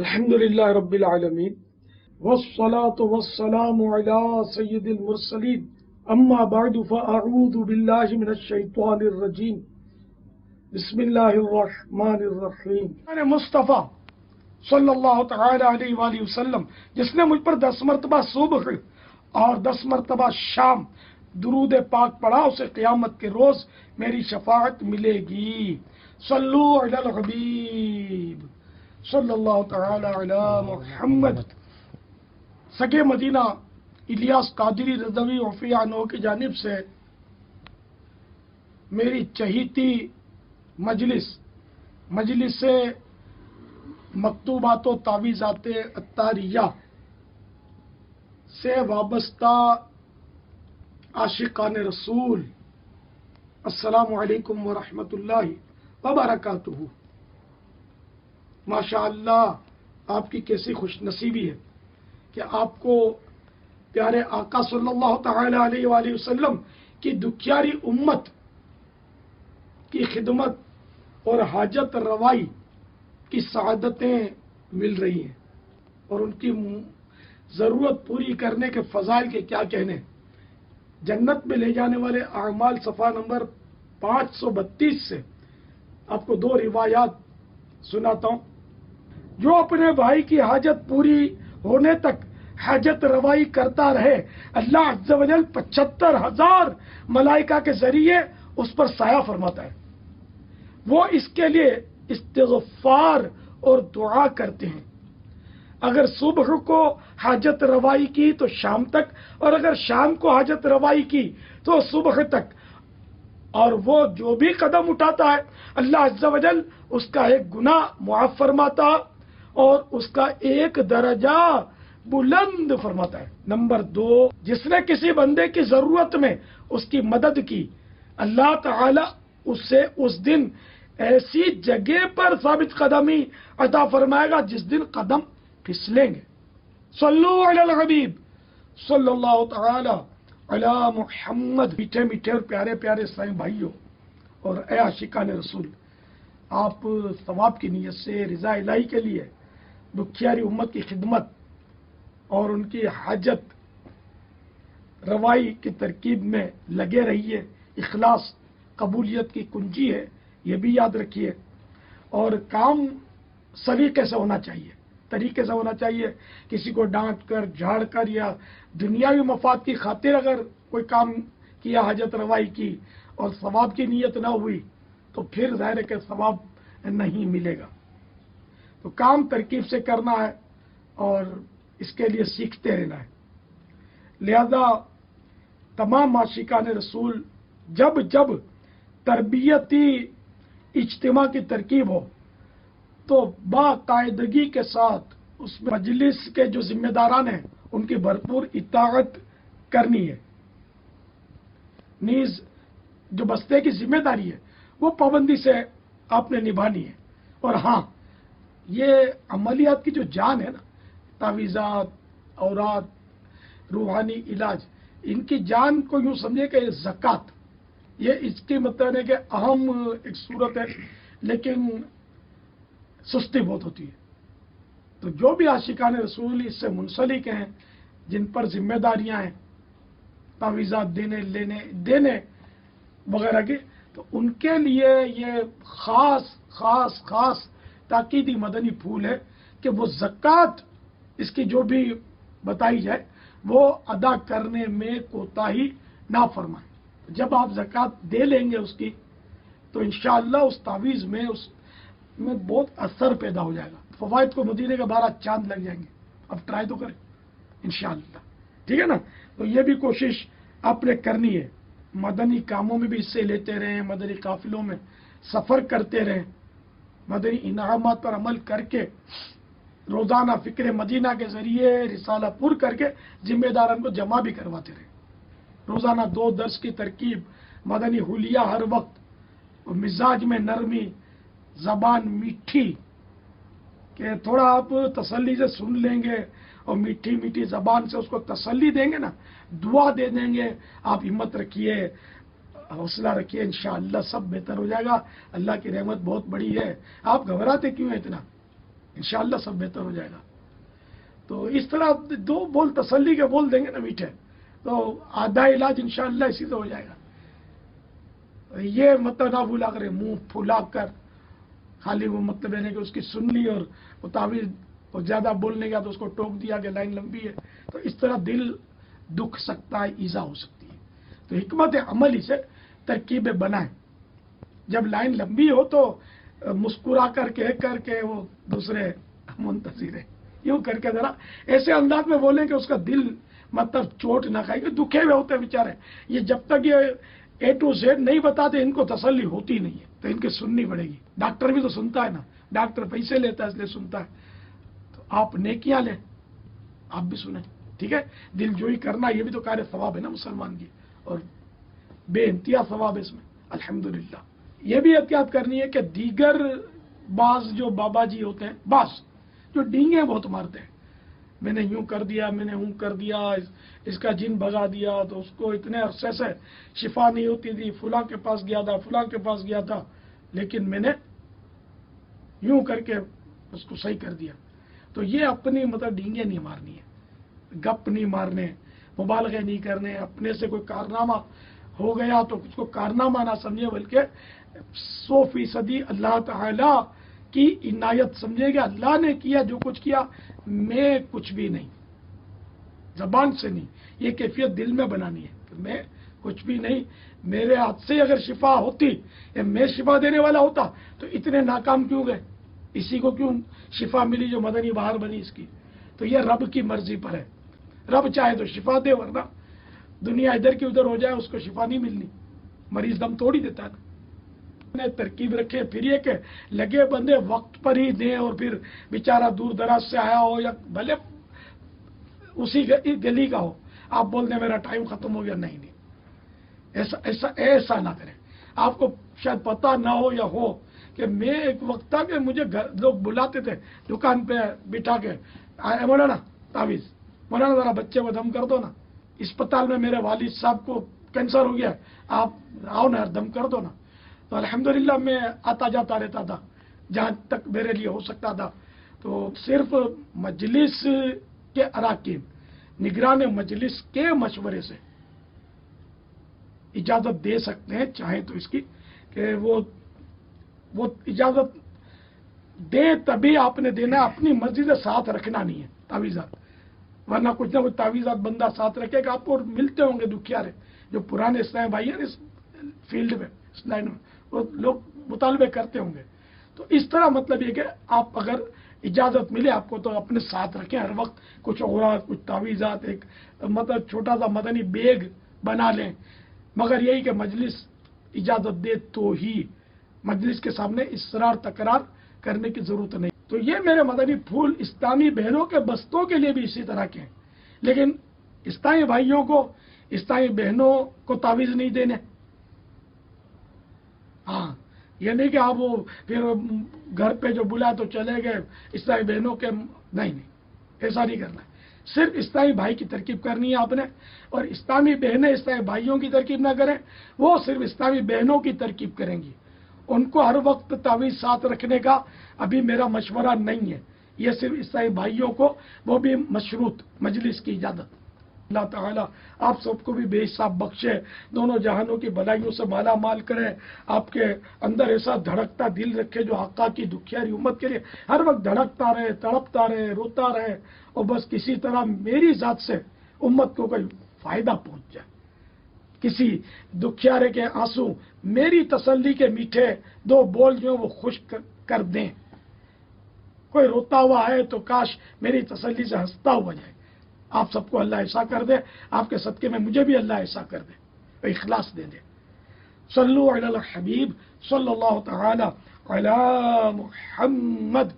الحمد لله رب العالمين والصلاة والسلام على سيد المرسلين أما بعد فأعوذ بالله من الشيطان الرجيم بسم الله الرحمن الرحیم مصطفیٰ صلی اللہ تعالی علیہ وآلہ وسلم جس نے مجھ پر 10 مرتبہ صبح اور 10 مرتبہ شام درود پاک پڑھا اسے قیامت کے روز میری شفاعت ملے گی۔ صلو علی الحبیب صلی اللہ تعالی علی محمد۔ سگے مدینہ الیاس قادری رضوی عفیہ عنہ کی جانب سے میری چہیتی مجلس مکتوبات و تعویذات عطاریہ سے وابستہ عاشقان رسول، السلام علیکم ورحمۃ اللہ وبرکاتہ۔ ماشاء اللہ آپ کی کیسی خوش نصیبی ہے کہ آپ کو پیارے آقا صلی اللہ تعالی علیہ وآلہ وسلم کی دکھیاری امت کی خدمت اور حاجت روائی کی سعادتیں مل رہی ہیں، اور ان کی ضرورت پوری کرنے کے فضائل کے کیا کہنے۔ جنت میں لے جانے والے اعمال صفحہ نمبر 532 سے آپ کو 2 روایات سناتا ہوں۔ جو اپنے بھائی کی حاجت پوری ہونے تک حاجت روائی کرتا رہے، اللہ عز و جل 75,000 ملائکہ کے ذریعے اس پر سایہ فرماتا ہے۔ وہ اس کے لیے استغفار اور دعا کرتے ہیں۔ اگر صبح کو حاجت روائی کی تو شام تک، اور اگر شام کو حاجت روائی کی تو صبح تک، اور وہ جو بھی قدم اٹھاتا ہے اللہ عز و جل اس کا ایک گناہ معاف فرماتا اور اس کا ایک درجہ بلند فرماتا ہے۔ نمبر 2، جس نے کسی بندے کی ضرورت میں اس کی مدد کی، اللہ تعالی اسے اس دن ایسی جگہ پر ثابت قدمی عطا فرمائے گا جس دن قدم پھسلیں گے۔ صلو علی الحبیب صلی اللہ تعالی علی محمد۔ میٹھے میٹھے اور پیارے پیارے اسلامی بھائیوں اور اے عاشقان رسول، آپ ثواب کی نیت سے رضا الہی کے لیے دکھیاری امت کی خدمت اور ان کی حاجت روائی کی ترکیب میں لگے رہیے۔ اخلاص قبولیت کی کنجی ہے، یہ بھی یاد رکھیے۔ اور کام سلیقے سے ہونا چاہیے، طریقے سے ہونا چاہیے۔ کسی کو ڈانٹ کر، جھاڑ کر یا دنیاوی مفاد کی خاطر اگر کوئی کام کیا، حاجت روائی کی اور ثواب کی نیت نہ ہوئی تو پھر ظاہر ہے کہ ثواب نہیں ملے گا۔ تو کام ترکیب سے کرنا ہے اور اس کے لیے سیکھتے رہنا ہے۔ لہذا تمام عاشقان رسول جب تربیتی اجتماع کی ترکیب ہو تو باقاعدگی کے ساتھ اس مجلس کے جو ذمہ داران ہیں ان کی بھرپور اطاعت کرنی ہے۔ نیز جو بستے کی ذمہ داری ہے وہ پابندی سے آپ نے نبھانی ہے۔ اور ہاں، یہ عملیات کی جو جان ہے نا، تعویذات، اوراد، روحانی علاج، ان کی جان کو یوں سمجھے کہ زکوٰۃ، یہ اس کی مطلب ہے کہ اہم ایک صورت ہے، لیکن سستی بہت ہوتی ہے۔ تو جو بھی عاشقان رسول اس سے منسلک ہیں، جن پر ذمہ داریاں ہیں تعویذات دینے وغیرہ کی، تو ان کے لیے یہ خاص تاکیدی مدنی پھول ہے کہ وہ زکوٰۃ اس کی جو بھی بتائی جائے وہ ادا کرنے میں کوتاہی نہ فرمائیں۔ جب آپ زکوٰۃ دے لیں گے اس کی تو انشاءاللہ اس تعویذ میں بہت اثر پیدا ہو جائے گا، فوائد کو مدینے کا 12 چاند لگ جائیں گے۔ اب ٹرائی تو کریں انشاءاللہ، ٹھیک ہے نا؟ تو یہ بھی کوشش آپ نے کرنی ہے۔ مدنی کاموں میں بھی حصے لیتے رہیں، مدنی قافلوں میں سفر کرتے رہیں، مدنی انعامات پر عمل کر کے روزانہ فکر مدینہ کے ذریعے رسالہ پور کر کے ذمہ داران کو جمع بھی کرواتے رہیں۔ روزانہ 2 درس کی ترکیب، مدنی حلیہ ہر وقت، اور مزاج میں نرمی، زبان میٹھی، کہ تھوڑا آپ تسلی سے سن لیں گے اور میٹھی میٹھی زبان سے اس کو تسلی دیں گے نا، دعا دے دیں گے، آپ ہمت رکھیے، حوصلہ رکھیے، انشاءاللہ سب بہتر ہو جائے گا۔ اللہ کی رحمت بہت بڑی ہے، آپ گھبراتے کیوں ہیں اتنا؟ انشاءاللہ سب بہتر ہو جائے گا. تو اس طرح دو بول تسلی کے بول دیں گے نا میٹھے، تو آدھا علاج انشاءاللہ اسی سے ہو جائے گا. یہ مطلب نہ بھولا کرے منہ پھولا کر خالی وہ مطلب ہے کہ اس کی سن لی اور وہ تعویذ اور زیادہ بولنے گیا تو اس کو ٹوک دیا کہ لائن لمبی ہے. تو اس طرح دل دکھ سکتا ہے، ایذا ہو سکتی ہے. تو حکمت عمل سے ترکیبیں بنائیں. جب لائن لمبی ہو تو مسکرا کر کہہ کے وہ دوسرے منتظر ہے یوں کر کے ذرا ایسے انداز میں بولیں کہ اس کا دل مطلب چوٹ نہ کھائے، کہ دکھے ہوئے ہوتے بیچارے. یہ جب تک یہ A to Z نہیں بتاتے ان کو تسلی ہوتی نہیں ہے، تو ان کی سننی پڑے گی. ڈاکٹر بھی تو سنتا ہے نا، ڈاکٹر پیسے لیتا ہے اس لیے سنتا ہے. تو آپ نیکیاں لیں، آپ بھی سنیں. ٹھیک ہے، دل جوئی کرنا یہ بھی تو کار ثواب ہے نا مسلمان کی، اور بے انتہا ثواب ہے اس میں الحمدللہ. یہ بھی احتیاط کرنی ہے کہ دیگر بعض جو بابا جی ہوتے ہیں، بعض جو ڈینگیں بہت مارتے ہیں، میں نے یوں کر دیا، میں نے کر دیا، اس کا جن بھگا دیا تو اس کو اتنے عرصے سے شفا نہیں ہوتی تھی، فلاں کے پاس گیا تھا، فلاں کے پاس گیا تھا، لیکن میں نے یوں کر کے اس کو صحیح کر دیا. تو یہ اپنی مطلب ڈینگیں نہیں مارنی ہے، گپ نہیں مارنے، مبالغے نہیں کرنے. اپنے سے کوئی کارنامہ ہو گیا تو اس کو کارنامہ نہ سمجھے، بلکہ 100% اللہ تعالی کی عنایت سمجھے گا. اللہ نے کیا جو کچھ کیا، میں کچھ بھی نہیں، زبان سے نہیں. یہ کیفیت دل میں بنانی ہے کہ میں کچھ بھی نہیں. میرے ہاتھ سے اگر شفا ہوتی یا میں شفا دینے والا ہوتا تو اتنے ناکام کیوں گئے؟ اسی کو کیوں شفا ملی جو مدنی بہار بنی اس کی؟ تو یہ رب کی مرضی پر ہے. رب چاہے تو شفا دے، ورنہ دنیا ادھر کی ادھر ہو جائے اس کو شفا نہیں ملنی. مریض دم توڑ ہی دیتا ہے نا. ترکیب رکھے. پھر یہ کہ لگے بندے وقت پر ہی دیں، اور پھر بیچارہ دور دراز سے آیا ہو یا بھلے اسی گلی کا ہو، آپ بول دیں میرا ٹائم ختم ہو گیا. نہیں نہیں، ایسا نہ کریں. آپ کو شاید پتہ نہ ہو یا ہو کہ میں ایک وقت تھا کہ مجھے لوگ بلاتے تھے دکان پہ بٹھا کے، مولانا تعویذ، مولانا ذرا بچے کو دم کر دو نا، اسپتال میں میرے والد صاحب کو کینسر ہو گیا، آپ آؤ نا دم کر دو نا. تو الحمدللہ میں آتا جاتا رہتا تھا جہاں تک میرے لیے ہو سکتا تھا. تو صرف مجلس کے اراکین، نگران مجلس کے مشورے سے اجازت دے سکتے ہیں، چاہیں تو اس کی کہ وہ اجازت دے تبھی آپ نے دینا. اپنی مرضی سے ساتھ رکھنا نہیں ہے تعویذات، ورنہ کچھ نہ کچھ تعویذات بندہ ساتھ رکھے گا. آپ کو ملتے ہوں گے دکھیارے جو پرانے اسلام بھائی ہیں اس فیلڈ میں، اس لائن میں، وہ لوگ مطالبے کرتے ہوں گے. تو اس طرح مطلب یہ کہ آپ اگر اجازت ملے آپ کو تو اپنے ساتھ رکھیں ہر وقت. کچھ اوراق، کچھ تعویذات، ایک مطلب چھوٹا سا مدنی بیگ بنا لیں. مگر یہی کہ مجلس اجازت دے تو ہی، مجلس کے سامنے اصرار تکرار کرنے کی ضرورت نہیں. تو یہ میرے مدنی پھول اسلامی بہنوں کے بستوں کے لیے بھی اسی طرح کے ہیں، لیکن اسلامی بھائیوں کو، اسلامی بہنوں کو تعویذ نہیں دینے. ہاں، یہ نہیں کہ آپ وہ پھر گھر پہ جو بلا تو چلے گئے اسلامی بہنوں کے، نہیں، ایسا نہیں کرنا ہے. صرف اسلامی بھائی کی ترکیب کرنی ہے آپ نے، اور اسلامی بہنیں اسلامی بھائیوں کی ترکیب نہ کریں، وہ صرف اسلامی بہنوں کی ترکیب کریں گی. ان کو ہر وقت تعویذ ساتھ رکھنے کا ابھی میرا مشورہ نہیں ہے. یہ صرف اسلامی بھائیوں کو، وہ بھی مشروط مجلس کی اجازت. اللہ تعالیٰ آپ سب کو بھی بے حساب بخشے، دونوں جہانوں کی بلائیوں سے مالا مال کرے. آپ کے اندر ایسا دھڑکتا دل رکھے جو آقا کی دکھیاری امت کے لیے ہر وقت دھڑکتا رہے، تڑپتا رہے، روتا رہے، اور بس کسی طرح میری ذات سے امت کو کوئی فائدہ پہنچ جائے. کسی دکھیارے کے آنسو میری تسلی کے میٹھے دو بول جو وہ خوش کر دیں. کوئی روتا ہوا ہے تو کاش میری تسلی سے ہنستا ہوا جائے. آپ سب کو اللہ ایسا کر دے، آپ کے صدقے میں مجھے بھی اللہ ایسا کر دے، اخلاص دے دے. صلو علی الحبیب صلی اللہ تعالی علی محمد.